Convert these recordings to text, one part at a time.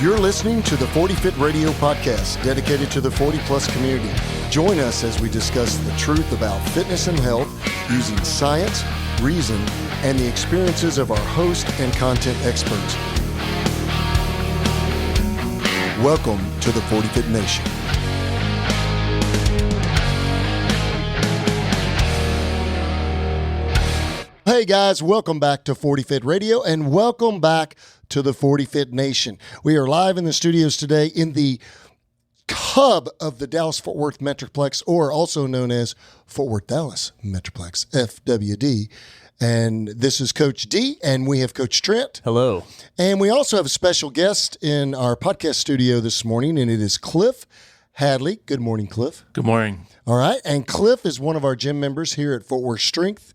You're listening to the 40 Fit Radio podcast, dedicated to the 40-plus community. Join us as we discuss the truth about fitness and health using science, reason, and the experiences of our host and content experts. Welcome to the 40 Fit Nation. Hey guys, welcome back to 40 Fit Radio and welcome back to the 40 Fit Nation. We are live in the studios today in the hub of the Dallas-Fort Worth Metroplex, or also known as Fort Worth Dallas Metroplex, FWD. And this is Coach D, and we have Coach Trent. Hello. And we also have a special guest in our podcast studio this morning, and it is Clif Hadley. Good morning, Clif. Good morning. All right. And Clif is one of our gym members here at Fort Worth Strength.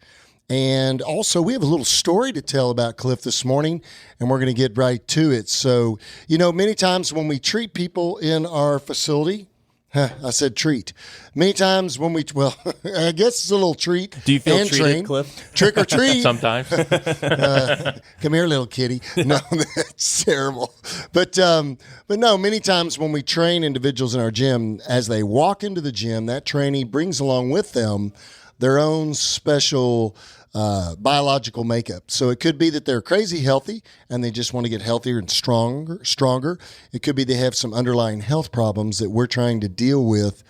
And also, we have a little story to tell about Clif this morning, and we're going to get right to it. So, you know, many times when we treat people in our facility, I said treat. Many times when well, I guess it's a little treat. Do you feel and treated, train. Clif? Trick or treat. Sometimes. Come here, little kitty. No, that's terrible. But no, many times when we train individuals in our gym, as they walk into the gym, that trainee brings along with them their own special biological makeup. So it could be that they're crazy healthy and they just want to get healthier and stronger. It could be they have some underlying health problems that we're trying to deal with.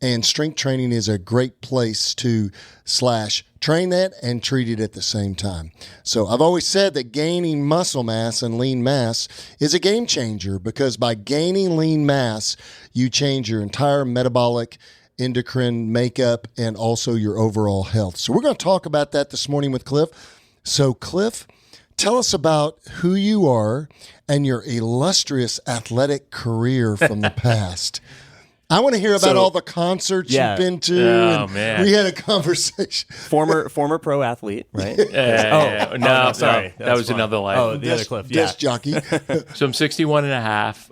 And strength training is a great place to /train that and treat it at the same time. So I've always said that gaining muscle mass and lean mass is a game changer, because by gaining lean mass, you change your entire metabolic endocrine makeup and also your overall health. So we're going to talk about that this morning with Clif. So Clif, tell us about who you are and your illustrious athletic career from the past. I want to hear about all the concerts you've been to. Oh, man. We had a conversation. Former pro athlete, right? No, sorry. That was another life. Oh, the other Clif, yeah. Disc jockey. So I'm 61 and a half,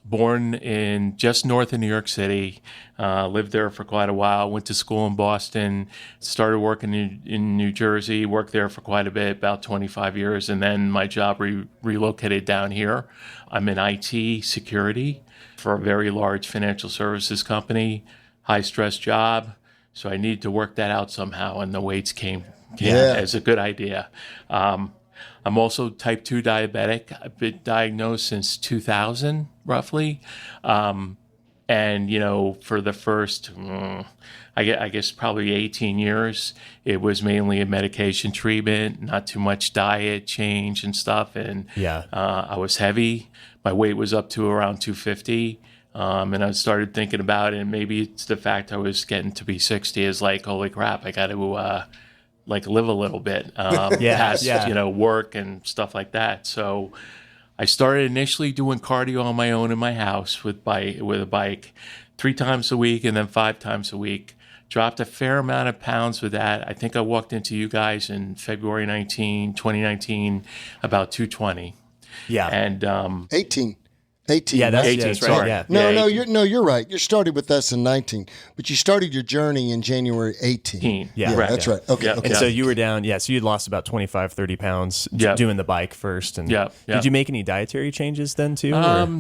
born in just north of New York City, lived there for quite a while, went to school in Boston, started working in New Jersey, worked there for quite a bit, about 25 years, and then my job relocated down here. I'm in IT security for a very large financial services company, high-stress job, so I needed to work that out somehow, and the weights came as a good idea. I'm also type 2 diabetic. I've been diagnosed since 2000, roughly. And, you know, for the first, I guess probably 18 years, it was mainly a medication treatment, not too much diet change and stuff. And I was heavy. My weight was up to around 250. And I started thinking about it, and maybe it's the fact I was getting to be 60 is like, holy crap, I got to live a little bit past work and stuff like that. So I started initially doing cardio on my own in my house with a bike 3 times a week and then 5 times a week. Dropped a fair amount of pounds with that. I think I walked into you guys in February 2019, about 220. Yeah. And 18. Yeah, that's 18. right. Sorry. Yeah. You're right. You started with us in 19, but you started your journey in January 18. Yeah, right. That's right. Okay. Yep. Okay. And so you were down, so you'd lost about 25, 30 pounds doing the bike first. And did you make any dietary changes then too?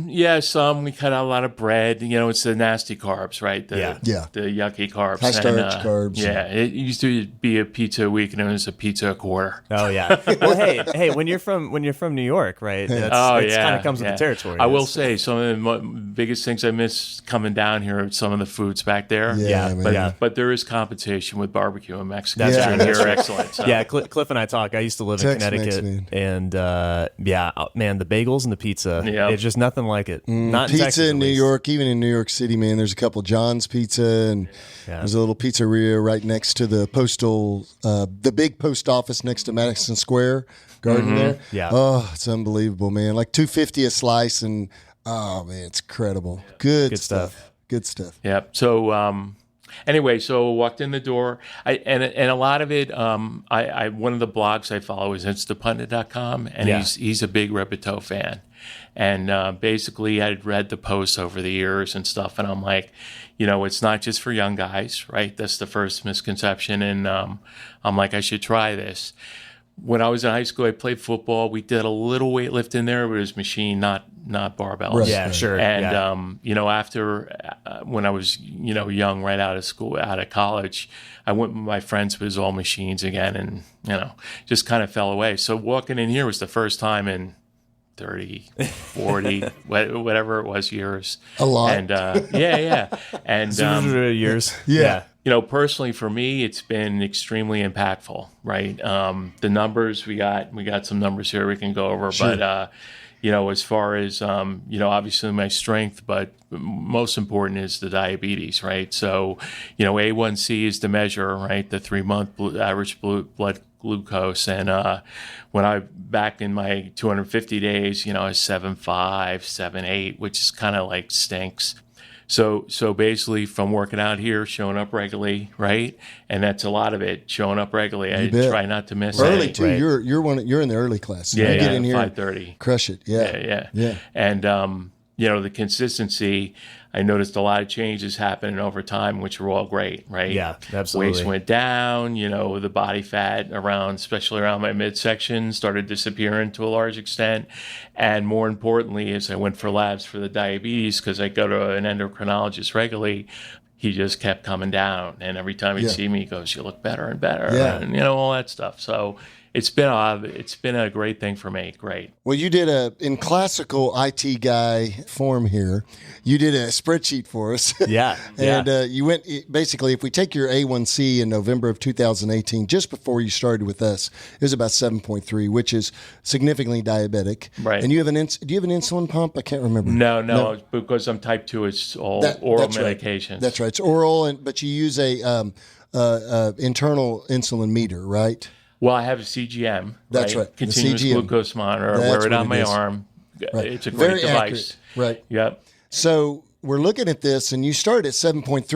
Yeah, some. We cut out a lot of bread. You know, it's the nasty carbs, right? The yucky carbs. High starch carbs. Yeah, it used to be a pizza a week, and it was a pizza a quarter. Oh yeah. Well, hey, when you're from New York, right? It kind of comes with the territory. I will say some of the biggest things I miss coming down here are some of the foods back there. But there is competition with barbecue in Mexico. Here, excellent. So. Yeah, Clif and I talk. I used to live in Connecticut, and man, the bagels and the pizza, it's just nothing like it. Not pizza in Texas, in New York, even in New York City, man. There's a couple John's Pizza, and there's a little pizzeria right next to the the big post office next to Madison Square Garden there. Yeah. Oh, it's unbelievable, man. Like $2.50 a slice, and oh man, it's incredible. Good stuff. Good stuff. Yeah. So anyway, so walked in the door. And a lot of it, I one of the blogs I follow is instapundit.com, and he's a big Repeto fan. And basically, I'd read the posts over the years and stuff, and I'm like, you know, it's not just for young guys, right? That's the first misconception. And I'm like, I should try this. when I was in high school, I played football. We did a little weightlifting in there, but it was machine, not barbells. Right. Yeah, sure. And after when I was young, right out of college, I went with my friends. It was all machines again, and just kind of fell away. So walking in here was the first time in 30, 40, whatever it was, years. A lot. And and years. Yeah. Personally for me, it's been extremely impactful, right? The numbers, we got some numbers here we can go over, Sure. but as far as obviously my strength, but most important is the diabetes, right? So A1C is the measure, right? The 3-month average blood glucose, and when I back in my 250 days, I was 7.5, 7.8, which is kind of like stinks. So basically, from working out here, showing up regularly, right, and that's a lot of it. Showing up regularly, I try not to miss early any. too. Right? You're in the early class. So Yeah, you get in here, 5:30, crush it. Yeah. And the consistency. I noticed a lot of changes happening over time, which were all great, right? Yeah, absolutely. Waist went down, the body fat especially around my midsection, started disappearing to a large extent. And more importantly, as I went for labs for the diabetes, because I go to an endocrinologist regularly, he just kept coming down. And every time he'd see me, he goes, "You look better and better," and all that stuff. So it's been a great thing for me. Great. Well, you did in classical IT guy form here, you did a spreadsheet for us. Yeah. And you went, basically, if we take your A1C in November of 2018, just before you started with us, it was about 7.3, which is significantly diabetic. Right. And do you have an insulin pump? I can't remember. No, because I'm type 2, it's all oral medications. Right. That's right. It's oral, but you use a internal insulin meter, right? Well, I have a CGM. That's right. Continuous glucose monitor. I wear it on my arm. Right. It's a great Very device. Accurate. Right. Yep. So we're looking at this, and you started at 7.3.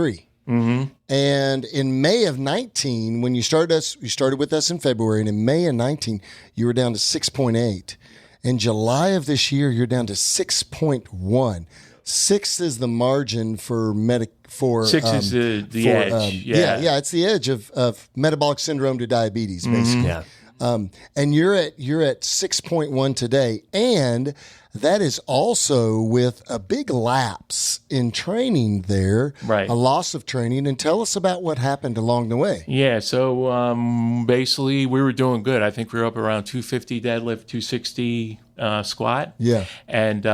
Mm-hmm. And in May of 19, when you started with us in February, and in May of 19, you were down to 6.8. In July of this year, you're down to 6.1. 6 is the margin for 6 is the edge. Yeah, it's the edge of metabolic syndrome to diabetes, basically. Yeah. And you're at 6.1 today, and that is also with a big lapse in training there, right? A loss of training. And tell us about what happened along the way. Yeah, so basically we were doing good. I think we were up around 250 deadlift, 260 squat. Yeah, and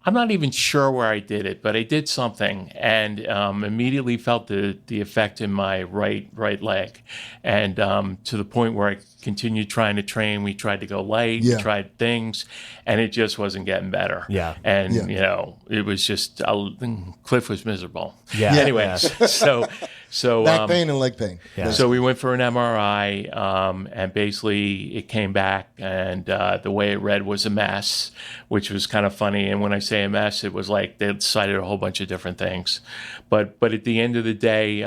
I'm not even sure where I did it, but I did something, and immediately felt the effect in my right leg, and to the point where I continued trying to train. We tried to go light, we tried things, and it just wasn't getting better. Yeah, and it was just Clif was miserable. Yeah. Anyway, so back pain and leg pain. Yeah. So we went for an MRI, and basically it came back, and the way it read was a mess, which was kind of funny. And when I say a mess, it was like they cited a whole bunch of different things. But at the end of the day,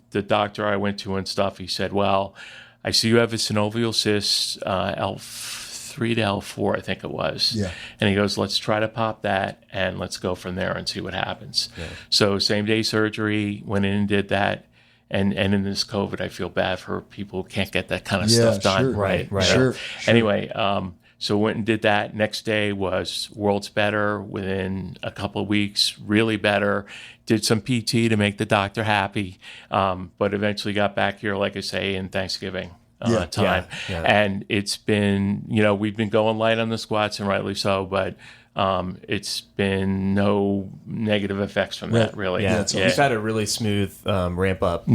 the doctor I went to and stuff, he said, "Well, I see you have a synovial cyst, L3 to L4, I think it was." Yeah. And he goes, "Let's try to pop that, and let's go from there and see what happens." Yeah. So same day surgery, went in and did that. And in this COVID, I feel bad for people who can't get that kind of stuff done. Sure. Right. Sure. Anyway, so went and did that. Next day was worlds better. Within a couple of weeks, really better. Did some PT to make the doctor happy, but eventually got back here, like I say, in Thanksgiving time. Yeah. And it's been, we've been going light on the squats, and rightly so, but it's been no negative effects from that, really. Yeah, we've had a really smooth ramp up.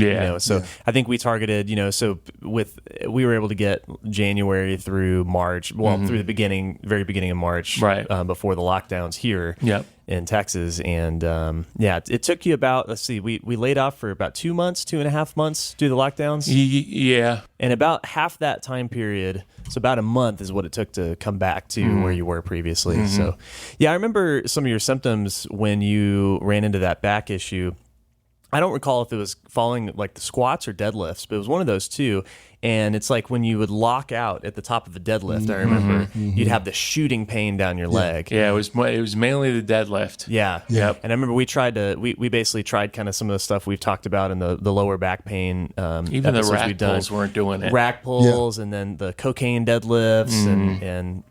So I think we targeted, we were able to get January through March, through the very beginning of March, right, before the lockdowns here. Yep. In Texas, and it took you about, let's see, we laid off for about 2.5 months due to the lockdowns. Yeah, and about half that time period, so about a month is what it took to come back to where you were previously. Mm-hmm. So, I remember some of your symptoms when you ran into that back issue. I don't recall if it was following like the squats or deadlifts, but it was one of those two. And it's like when you would lock out at the top of a deadlift, I remember you'd have the shooting pain down your leg. Yeah, it was mainly the deadlift. Yeah. Yep. And I remember we basically tried kind of some of the stuff we've talked about in the lower back pain. Even the rack pulls weren't doing it. Rack pulls and then the cocaine deadlifts and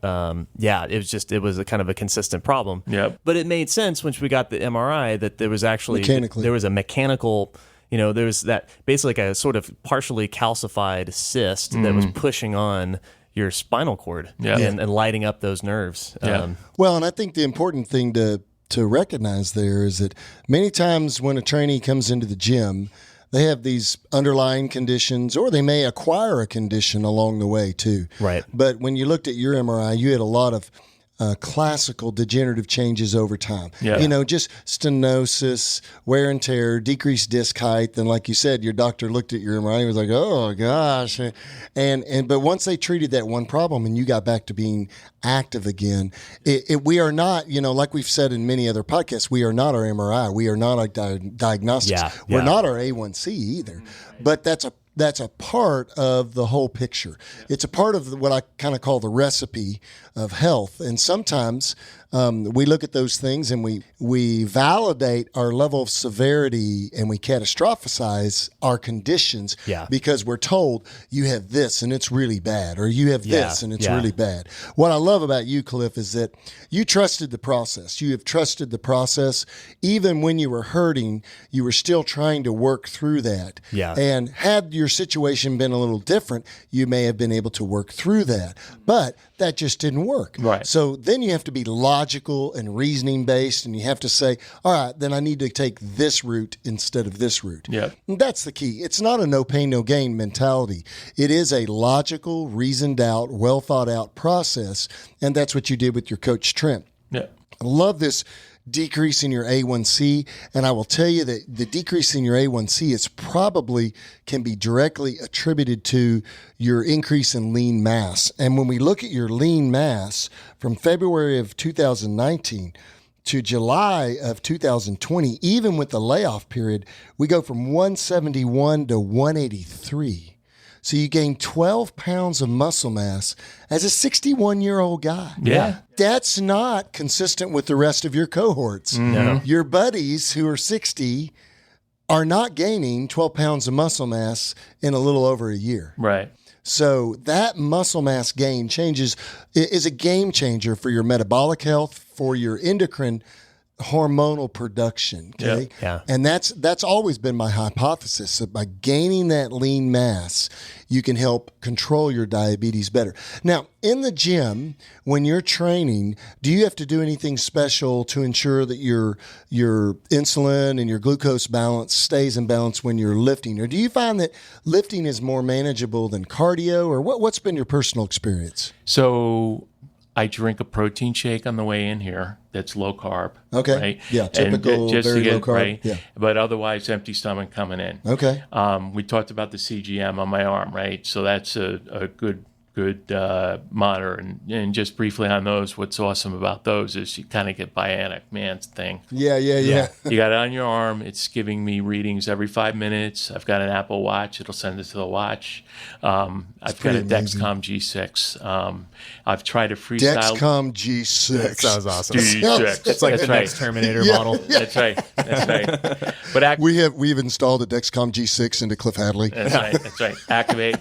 it was a kind of a consistent problem. Yep. But it made sense once we got the MRI that there was actually there was a mechanical. There was that basically like a sort of partially calcified cyst that was pushing on your spinal cord and lighting up those nerves. Yeah. Well, and I think the important thing to recognize there is that many times when a trainee comes into the gym, they have these underlying conditions, or they may acquire a condition along the way too. Right. But when you looked at your MRI, you had a lot of classical degenerative changes over time. Yeah. Just stenosis, wear and tear, decreased disc height. And like you said, your doctor looked at your MRI and was like, oh gosh. But once they treated that one problem and you got back to being active again, we are not, like we've said in many other podcasts, we are not our MRI. We are not our diagnostics. We're not our A1C either. But that's a part of the whole picture. It's a part of what I kind of call the recipe of health. And sometimes we look at those things and we validate our level of severity and we catastrophize our conditions because we're told you have this and it's really bad, or you have this and it's really bad. What I love about you, Clif, is that you trusted the process. You have trusted the process. Even when you were hurting, you were still trying to work through that. Yeah. And had your situation been a little different, you may have been able to work through that. But that just didn't work. Right. So then you have to be logical and reasoning based, and you have to say, all right, then I need to take this route instead of this route. Yeah. And that's the key. It's not a no pain, no gain mentality. It is a logical, reasoned out, well thought out process. And that's what you did with your coach, Trent. Yeah. I love this decrease in your A1C. And I will tell you that the decrease in your A1C is probably can be directly attributed to your increase in lean mass. And when we look at your lean mass from February of 2019 to July of 2020, even with the layoff period, we go from 171 to 183. So you gain 12 pounds of muscle mass as a 61-year-old guy. Yeah. That's not consistent with the rest of your cohorts. No. Your buddies who are 60 are not gaining 12 pounds of muscle mass in a little over a year. Right. So that muscle mass gain is a game changer for your metabolic health, for your endocrine hormonal production. Okay. Yep. Yeah. And that's always been my hypothesis that by gaining that lean mass, you can help control your diabetes better. Now, in the gym, when you're training, do you have to do anything special to ensure that your insulin and your glucose balance stays in balance when you're lifting? Or do you find that lifting is more manageable than cardio? Or what's been your personal experience? So I drink a protein shake on the way in here that's low carb. Okay. Right? Yeah, typical, and just very to get, low carb. Right? Yeah. But otherwise, empty stomach coming in. Okay. We talked about the CGM on my arm, right? So that's a good monitor. And just briefly on those, what's awesome about those is you kind of get bionic man thing. Yeah. You got it on your arm. It's giving me readings every 5 minutes. I've got an Apple Watch. It'll send it to the watch. I've got a Dexcom G6. I've tried a freestyle. Dexcom G6. That sounds awesome. G6. It's like That's the right. next Terminator Yeah. model. That's right. But We've installed a Dexcom G6 into Clif Hadley. That's right. Activate.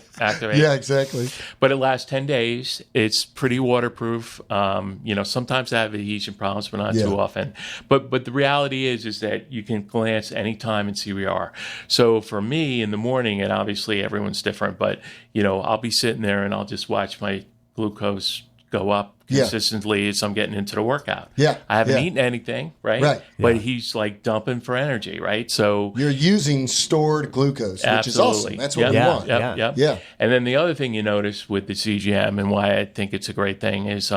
Yeah, exactly. But it lasts 10 days. It's pretty waterproof. Sometimes I have adhesion problems, but not too often. But the reality is that you can glance anytime and see where you are. So for me in the morning, and obviously everyone's different, but I'll be sitting there and I'll just watch my glucose go up consistently as I'm getting into the workout. Yeah. I haven't eaten anything, right? Right. But he's like dumping for energy, right? So You're using stored glucose, which is awesome. That's what we want. Yeah. And then the other thing you notice with the CGM and why I think it's a great thing is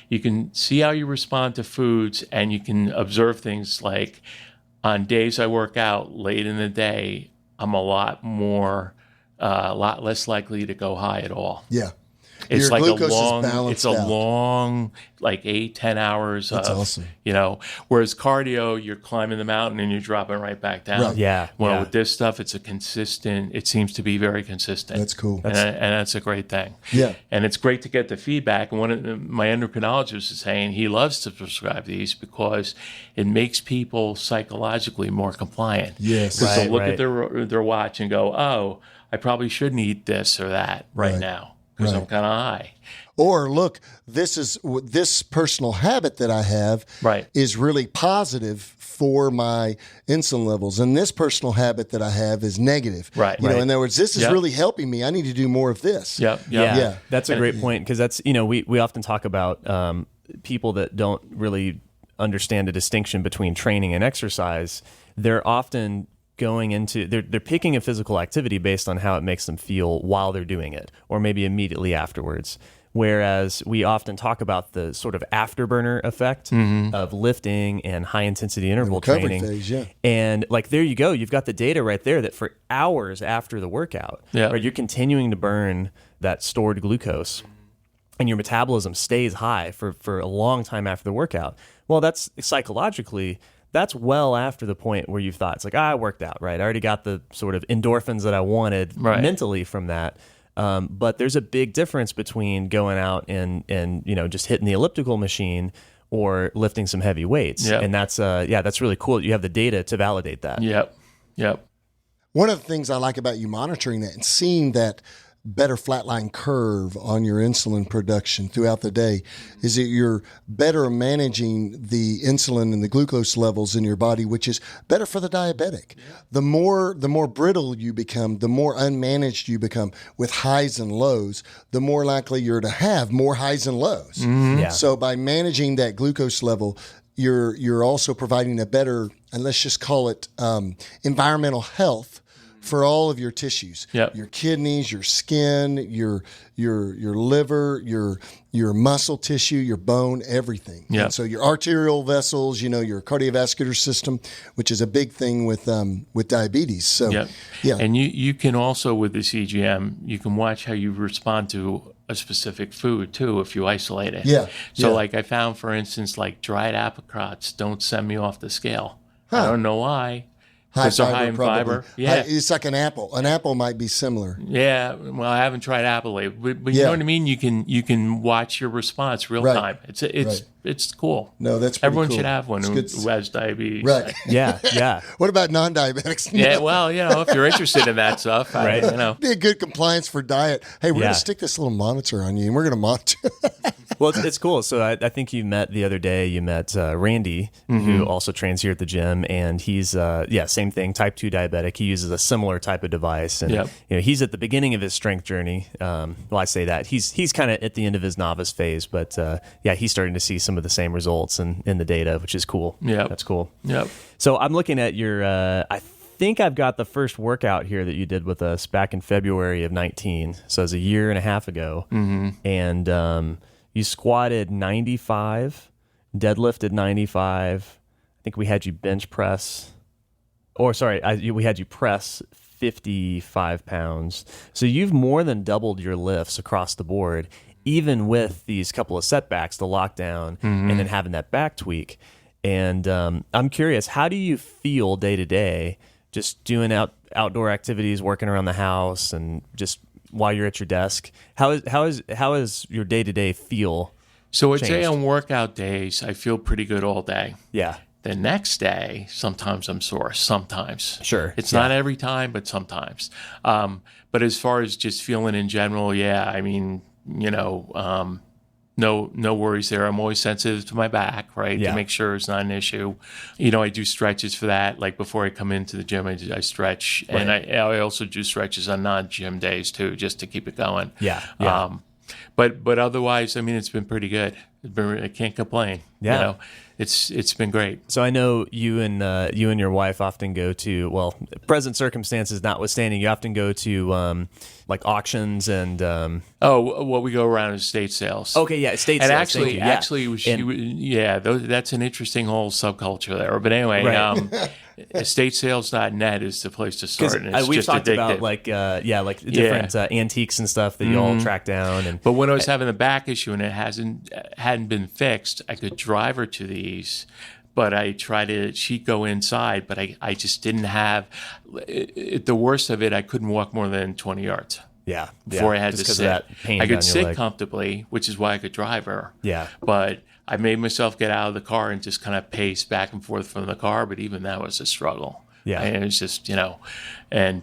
you can see how you respond to foods, and you can observe things like on days I work out late in the day, I'm a lot less likely to go high at all. Yeah. It's Your like glucose a long, is balanced out. long, like 8-10 hours That's of, awesome. whereas cardio, you're climbing the mountain and you're dropping right back down. Right. Yeah. Well, with this stuff, it seems to be very consistent. That's cool. And that's a great thing. Yeah. And it's great to get the feedback. And my endocrinologist is saying he loves to prescribe these because it makes people psychologically more compliant. Yes. Because they'll look Right. at their watch and go, oh, I probably shouldn't eat this or that right now because I'm kind of high. Or look, this personal habit that I have is really positive for my insulin levels, and this personal habit that I have is negative. Right. In other words, this is really helping me. I need to do more of this. Yeah. That's a great point, because that's we often talk about people that don't really understand the distinction between training and exercise. They're often going into they're picking a physical activity based on how it makes them feel while they're doing it, or maybe immediately afterwards. Whereas we often talk about the sort of afterburner effect of lifting and high intensity interval training. Phase, And like, there you go. You've got the data right there that for hours after the workout, right, you're continuing to burn that stored glucose and your metabolism stays high for a long time after the workout. Well, that's psychologically, that's well after the point where you've thought, it's like, I worked out, right? I already got the sort of endorphins that I wanted mentally from that. But there's a big difference between going out and just hitting the elliptical machine or lifting some heavy weights. And that's really cool. You have the data to validate that. Yep. One of the things I like about you monitoring that and seeing that better flatline curve on your insulin production throughout the day is that you're better managing the insulin and the glucose levels in your body, which is better for the diabetic. The more brittle you become, the more unmanaged you become with highs and lows, the more likely you're to have more highs and lows. So by managing that glucose level, you're also providing a better, and let's just call it environmental health for all of your tissues, your kidneys, your skin, your liver, your muscle tissue, your bone, everything. And so your arterial vessels, your cardiovascular system, which is a big thing with diabetes. So and you can also, with the CGM, you can watch how you respond to a specific food too if you isolate it. So like I found, for instance, like dried apricots don't send me off the scale. I don't know why. Because they're high in fiber. It's like an apple. An apple might be similar. Yeah. Well, I haven't tried apple lately, but you know what I mean. You can watch your response real time. It's cool. No, that's pretty everyone cool. should have one who has diabetes. Right. Yeah. What about non-diabetics? Yeah. Well, if you're interested in that stuff, be a good compliance for diet. Hey, we're gonna stick this little monitor on you, and we're gonna monitor. Well, it's cool. So I think you met the other day. You met Randy, who also trains here at the gym, and he's same thing, type 2 diabetic. He uses a similar type of device, and he's at the beginning of his strength journey. Well, I say that he's kind of at the end of his novice phase, but he's starting to see some of the same results in the data, which is cool. Yeah, that's cool. Yep. So I'm looking at your. I think I've got the first workout here that you did with us back in February of 2019. So it was a year and a half ago, and you squatted 95, deadlifted 95. I think we had you bench press, we had you press 55 pounds. So you've more than doubled your lifts across the board, even with these couple of setbacks, the lockdown, and then having that back tweak. And I'm curious, how do you feel day to day, just doing outdoor activities, working around the house, and just while you're at your desk? How is your day to day feel? So I'd say on workout days, I feel pretty good all day. Yeah. The next day, sometimes I'm sore. Sometimes. Sure. It's not every time, but sometimes. But as far as just feeling in general, I mean, no worries there. I'm always sensitive to my back, right? To make sure it's not an issue. I do stretches for that. Like before I come into the gym, I stretch. Right. And I also do stretches on non-gym days too, just to keep it going. Yeah. But otherwise, I mean, it's been pretty good. I can't complain. Yeah. it's been great. So I know you and your wife often go to, well, present circumstances notwithstanding, you often go to like auctions and we go around estate sales. Okay, yeah, estate and sales. That's an interesting whole subculture there. But anyway, right. estatesales.net is the place to start. And it's we've just talked addictive. about like different antiques and stuff that you all track down. But when I was having the back issue and it hadn't been fixed, I could drive her to these. But I tried to, she'd go inside, but I just didn't have, the worst of it, I couldn't walk more than 20 yards. Yeah. Before I had to sit. That pain I could down your sit leg. comfortably, which is why I could drive her. Yeah. But I made myself get out of the car and just kind of pace back and forth from the car. But even that was a struggle. Yeah. And it was just, and,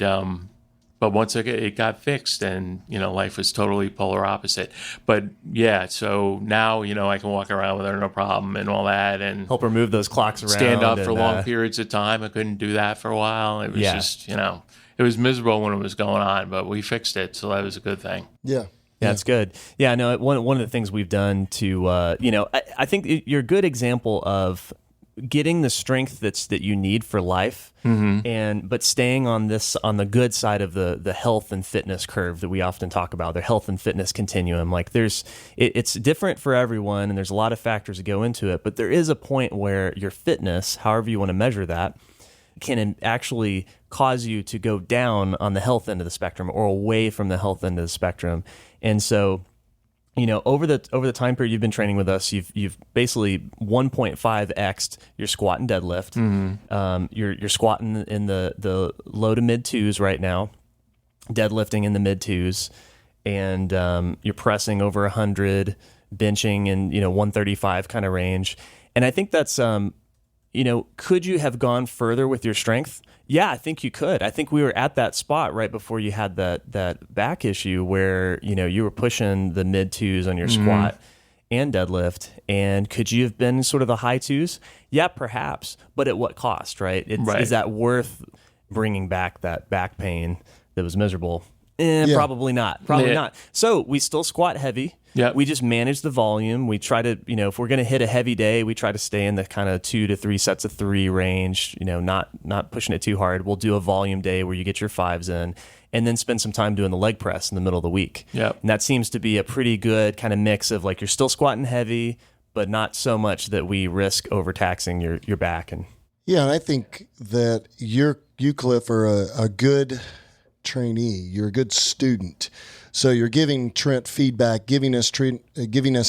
but once it got fixed, and life was totally polar opposite. But yeah, so now I can walk around with her no problem and all that, and help her move those clocks around, stand up for long periods of time. I couldn't do that for a while. It was just it was miserable when it was going on, but we fixed it, so that was a good thing. Yeah. Yeah, that's good. Yeah, no, one of the things we've done to, I think you're a good example of getting the strength that you need for life, but staying on the good side of the health and fitness curve that we often talk about, the health and fitness continuum. Like it's different for everyone, and there's a lot of factors that go into it, but there is a point where your fitness, however you want to measure that, can actually cause you to go down on the health end of the spectrum or away from the health end of the spectrum. And so, over the time period you've been training with us, you've basically 1.5x'd your squat and deadlift. You're squatting in the low to mid twos right now, deadlifting in the mid twos, and you're pressing over 100, benching in 135 kind of range. And I think that's could you have gone further with your strength? Yeah, I think you could. I think we were at that spot right before you had that back issue where, you were pushing the mid twos on your squat and deadlift. And could you have been sort of the high twos? Yeah, perhaps. But at what cost, right? Is that worth bringing back that back pain that was miserable? Probably not. Probably not. So we still squat heavy. Yeah. We just manage the volume. We try to, if we're going to hit a heavy day, we try to stay in the kind of 2 to 3 sets of 3 range, not pushing it too hard. We'll do a volume day where you get your 5s in, and then spend some time doing the leg press in the middle of the week. Yeah. And that seems to be a pretty good kind of mix of like, you're still squatting heavy, but not so much that we risk overtaxing your back. And yeah, and I think that you, Clif, are a good trainee. You're a good student. So you're giving Trent feedback, giving us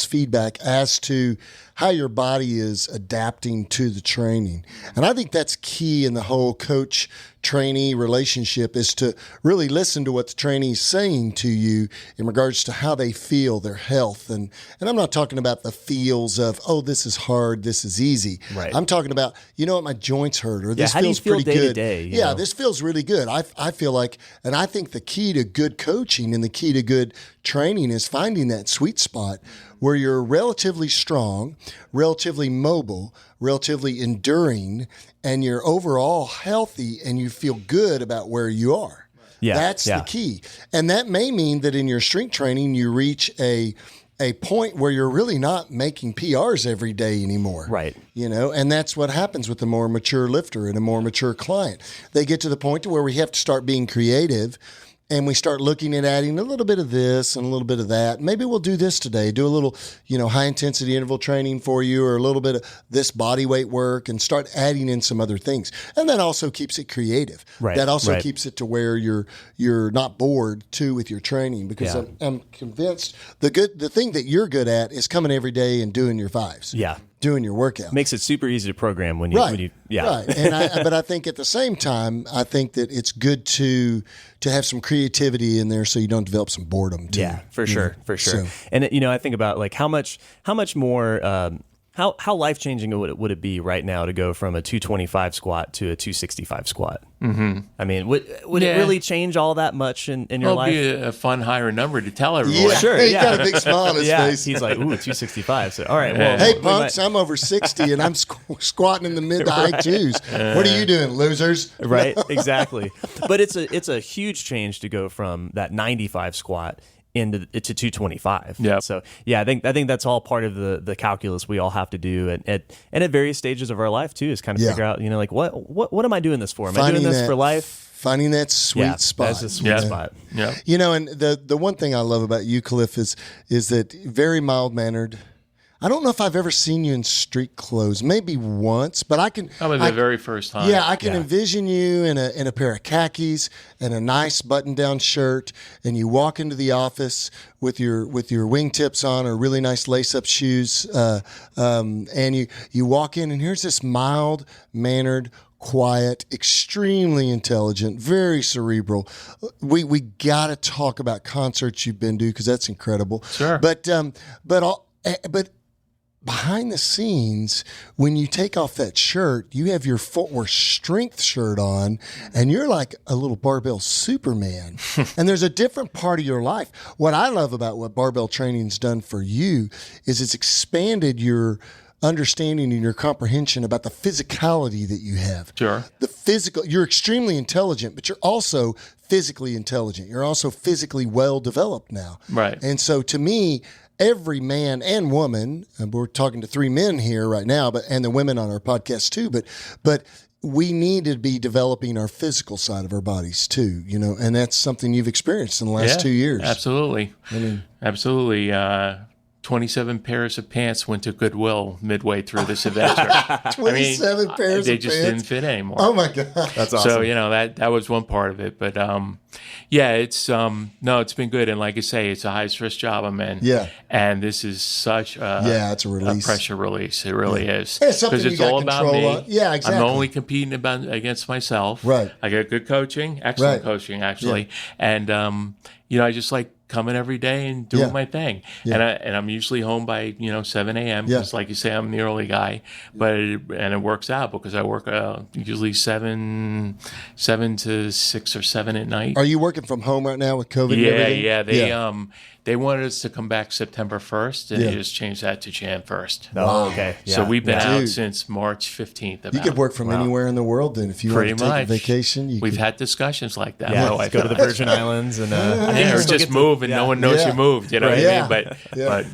feedback as to how your body is adapting to the training. And I think that's key in the whole coach-trainee relationship, is to really listen to what the trainee's saying to you in regards to how they feel, their health. And I'm not talking about the feels of, oh, this is hard, this is easy. Right. I'm talking about, what, my joints hurt, or this how do you feels feel pretty day good. to day, Yeah, this feels really good. I feel like, and I think the key to good coaching and the key to good training is finding that sweet spot where you're relatively strong, relatively mobile, relatively enduring, and you're overall healthy and you feel good about where you are. Yeah, That's the key. And that may mean that in your strength training, you reach a point where you're really not making PRs every day anymore. Right. And that's what happens with a more mature lifter and a more mature client. They get to the point to where we have to start being creative, and we start looking at adding a little bit of this and a little bit of that. Maybe we'll do this today, do a little, high intensity interval training for you, or a little bit of this body weight work, and start adding in some other things. And that also keeps it creative. Right. That also keeps it to where you're not bored too with your training, because I'm convinced the thing that you're good at is coming every day and doing your 5s. Yeah. Doing your workout. Makes it super easy to program when you, Right. And but I think at the same time, I think that it's good to have some creativity in there so you don't develop some boredom too. Yeah, for sure. So. And I think about like how much more how life-changing would it be right now to go from a 225 squat to a 265 squat? Mm-hmm. I mean, would it really change all that much in your life? It'll be a fun higher number to tell everyone. Yeah, sure. He got a big smile on his face. He's like, ooh, 265. So, all right, well. Hey, punks, I'm over 60 and I'm squatting in the mid to high twos. What are you doing, losers? Right, exactly. But it's a huge change to go from that 95 squat into to 225. Yeah. So yeah, I think that's all part of the calculus we all have to do and at various stages of our life too, is kind of figure out, like what am I doing this for? Am I doing this for life? Finding that sweet spot. That's a sweet spot. Yeah. And the one thing I love about you, Clif, is that very mild mannered. I don't know if I've ever seen you in street clothes. Maybe once, but I can. Probably the very first time. Yeah, I can envision you in a pair of khakis and a nice button-down shirt, and you walk into the office with your wingtips on or really nice lace-up shoes, and you walk in, and here's this mild-mannered, quiet, extremely intelligent, very cerebral. We got to talk about concerts you've been to because that's incredible. Sure, but behind the scenes, when you take off that shirt, you have your footwear strength shirt on, and you're like a little barbell Superman. And there's a different part of your life. What I love about what barbell training's done for you is it's expanded your understanding and your comprehension about the physicality that you have. Sure. The physical, you're extremely intelligent, but you're also physically intelligent. You're also physically well developed now. Right. And so to me, every man and woman, and we're talking to 3 men here right now, and the women on our podcast too, but we need to be developing our physical side of our bodies too, and that's something you've experienced in the last 2 years. Absolutely. Absolutely. 27 pairs of pants went to Goodwill midway through this adventure. 27 pairs of pants? They just didn't fit anymore. Oh my God. That's awesome. So, that was one part of it. But, it's been good. And like I say, it's a high stress job I'm in. Yeah. And this is such it's a release. A pressure release. It really is. It's something because it's you got all about me. On. Yeah, exactly. I'm only competing against myself. Right. I get good coaching, excellent coaching actually. Yeah. And, I just like coming every day and doing my thing. Yeah. And I'm usually home by 7 a.m. because like you say, I'm the early guy. But it works out because I work usually 7 to 6 or 7 at night. Are you working from home right now with COVID? and everything? Yeah. They wanted us to come back September 1st, and they just changed that to Jan 1st. Oh, okay. Yeah. So we've been out since March 15th. You could work from anywhere in the world then if you want to take a vacation. We've had discussions like that. Yeah, go to the Virgin Islands and or just move and no one knows you moved. You know what I mean? But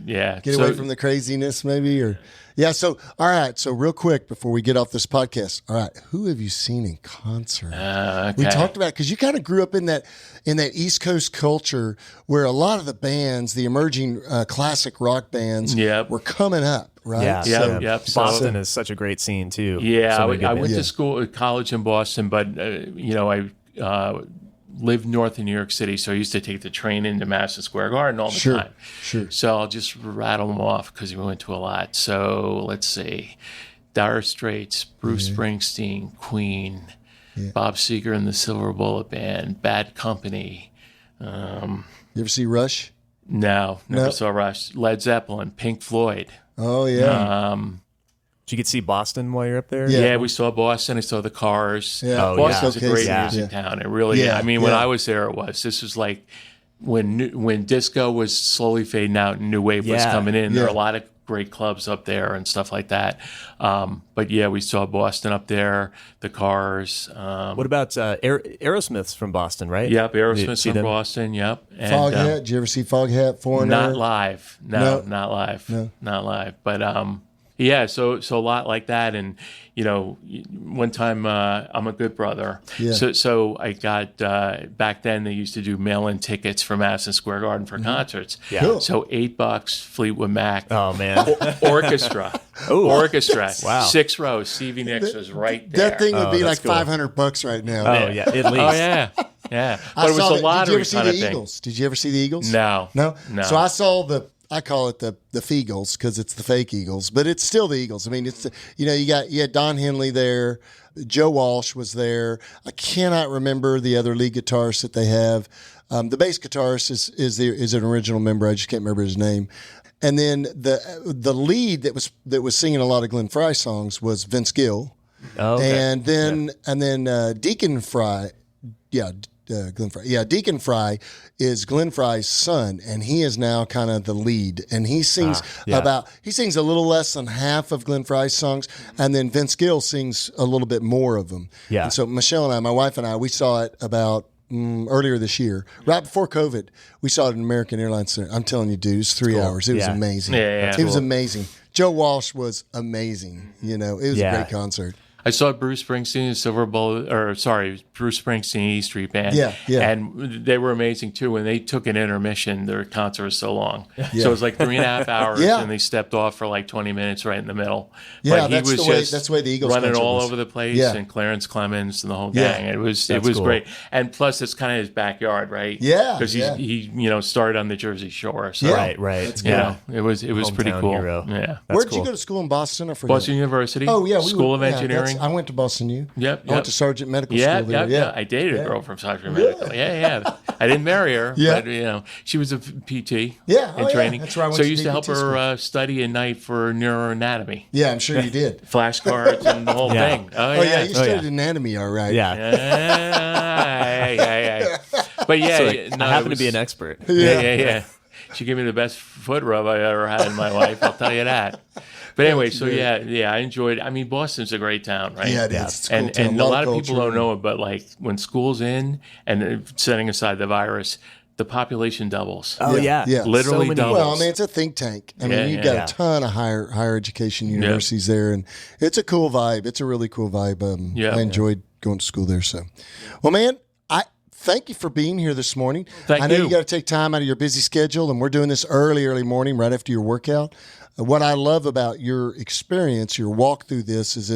get away from the craziness maybe or. Yeah, so, all right, so real quick before we get off this podcast, all right, who have you seen in concert? Okay. We talked about, because you kind of grew up in that East Coast culture where a lot of the bands, the emerging classic rock bands were coming up, right? Yeah, Boston is such a great scene, too. Yeah, I went to college in Boston, but, I lived north of New York City, so I used to take the train into Madison Square Garden all the time. Sure. So I'll just rattle them off because we went to a lot. So let's see. Dire Straits, Bruce Springsteen, Queen, Bob Seger and the Silver Bullet Band, Bad Company. You ever see Rush? No, never saw Rush. Led Zeppelin, Pink Floyd. Oh, yeah. Did you get to see Boston while you're up there? Yeah, we saw Boston. I saw the Cars. Yeah. Boston's a great music town. It really is. I mean, when I was there, this was like when disco was slowly fading out and new wave was coming in. There were a lot of great clubs up there and stuff like that. But we saw Boston up there, the Cars. What about Aerosmith's from Boston, right? Yep, Aerosmith's from Boston, yep. And, Foghat, did you ever see Foghat? Foreigner? Not live. No, not live. No. Not live. But so a lot like that. And, one time I'm a good brother. Yeah. So I got, back then they used to do mail-in tickets for Madison Square Garden for concerts. Yeah. Cool. So $8, Fleetwood Mac. Oh, man. Orchestra. Ooh. Orchestra. Wow. 6 rows. Stevie Nicks was right there. That thing would be like $500 right now. Oh, yeah, at least. Oh, yeah. Yeah. But it was a lottery kind of thing. Did you ever see the Eagles? No. So I saw I call it the Feagles because it's the fake Eagles, but it's still the Eagles. I mean, it's you had Don Henley there, Joe Walsh was there. I cannot remember the other lead guitarist that they have. The bass guitarist is an original member. I just can't remember his name. And then the lead that was singing a lot of Glenn Frey songs was Vince Gill. Oh, okay. And then Deacon Frey. Glenn Frey. Yeah, Deacon Frey is Glenn Frey's son, and he is now kind of the lead. And he sings he sings a little less than half of Glenn Frey's songs, and then Vince Gill sings a little bit more of them. Yeah. And so Michelle and I, my wife and I, we saw it about earlier this year, right before COVID. We saw it in American Airlines Center. I'm telling you, dude, it was 3 hours. It was amazing. It was amazing. Joe Walsh was amazing. It was a great concert. I saw Bruce Springsteen, Bruce Springsteen E Street Band. Yeah. And they were amazing too. When they took an intermission, their concert was so long. So it was like 3.5 hours, and they stepped off for like 20 minutes right in the middle. Yeah, but he that's the way the Eagles running all was. over the place, and Clarence Clemens and the whole gang. It was cool. great. And plus, it's kind of his backyard, right? Yeah, because he started on the Jersey Shore. So, right. That's cool. It was pretty cool. Hero. Yeah. Where'd you go to school in Boston? I forget. Boston University. Oh yeah, School of Engineering. I went to Boston U. Yep. I went to Sargent Medical School there. Yeah. I dated a girl from Sargent Medical. Yeah. I didn't marry her, but she was a PT in training. That's where I went so I to used to help DPT her study at night for neuroanatomy. Yeah, I'm sure you did. Flashcards and the whole thing. You studied anatomy, all right. Yeah. But So I happen to be an expert. Yeah. She gave me the best foot rub I ever had in my life. I'll tell you that. But anyway, I enjoyed it. I mean, Boston's a great town, right? Yeah, it is. It's a cool and town. a lot of people don't know it, but like when school's in and setting aside the virus, the population doubles. Oh yeah. Literally doubles. Well, I mean, it's a think tank. I mean, you've got a ton of higher education universities there, and it's a cool vibe. It's a really cool vibe. I enjoyed going to school there. So, well, man, thank you for being here this morning. I know you got to take time out of your busy schedule, and we're doing this early morning right after your workout. What I love about your experience, your walk through this, is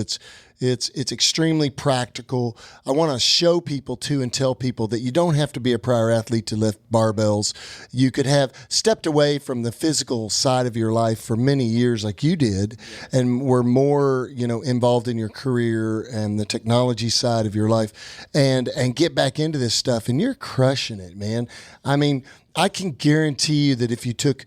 it's extremely practical. I want to show people too and tell people that you don't have to be a prior athlete to lift barbells. You could have stepped away from the physical side of your life for many years like you did and were more, involved in your career and the technology side of your life and get back into this stuff, and you're crushing it, man. I mean, I can guarantee you that if you took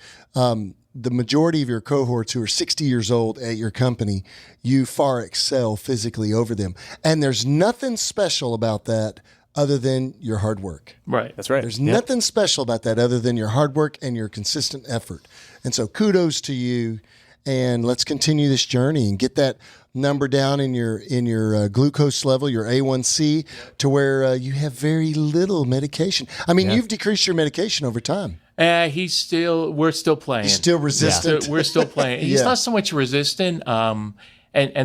the majority of your cohorts who are 60 years old at your company, you far excel physically over them. And there's nothing special about that other than your hard work. Right. That's right. There's nothing special about that other than your hard work and your consistent effort. And so kudos to you. And let's continue this journey and get that number down in your glucose level, your A1C, to where you have very little medication. I mean, you've decreased your medication over time. We're still playing. He's still resistant. We're still playing. He's not so much resistant, and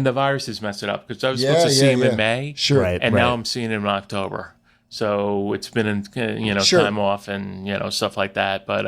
the virus has messed it up because I was supposed to see him in May, and now I'm seeing him in October. So it's been, time off and, stuff like that. But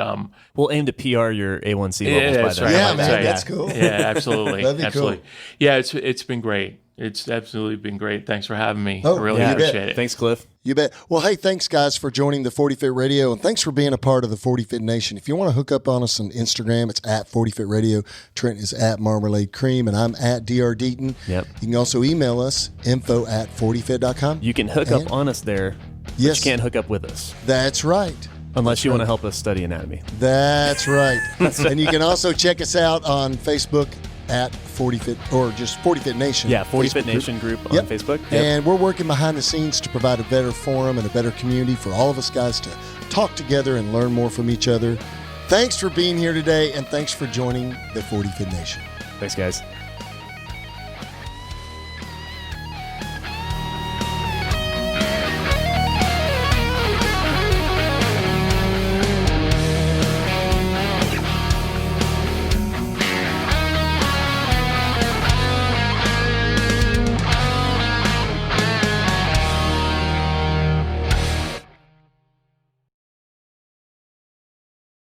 we'll aim to PR your A1C levels by then. Right. Yeah, man, that's cool. Yeah, absolutely. That'd be absolutely. Cool. Yeah, it's been great. It's absolutely been great. Thanks for having me. Oh, I really appreciate it. Thanks, Clif. You bet. Well, hey, thanks, guys, for joining the 40 Fit Radio, and thanks for being a part of the 40 Fit Nation. If you want to hook up on us on Instagram, it's at 40 Fit Radio. Trent is at Marmalade Cream, and I'm at Dr. Deaton. Yep. You can also email us, info@40fit.com. You can hook up on us there, but you can't hook up with us. That's right. Unless you want to help us study anatomy. That's right. And you can also check us out on Facebook at 40 Fit, or just 40 Fit Nation. Yeah, 40 Fit Nation group on Facebook. Yep. And we're working behind the scenes to provide a better forum and a better community for all of us guys to talk together and learn more from each other. Thanks for being here today, and thanks for joining the 40 Fit Nation. Thanks, guys.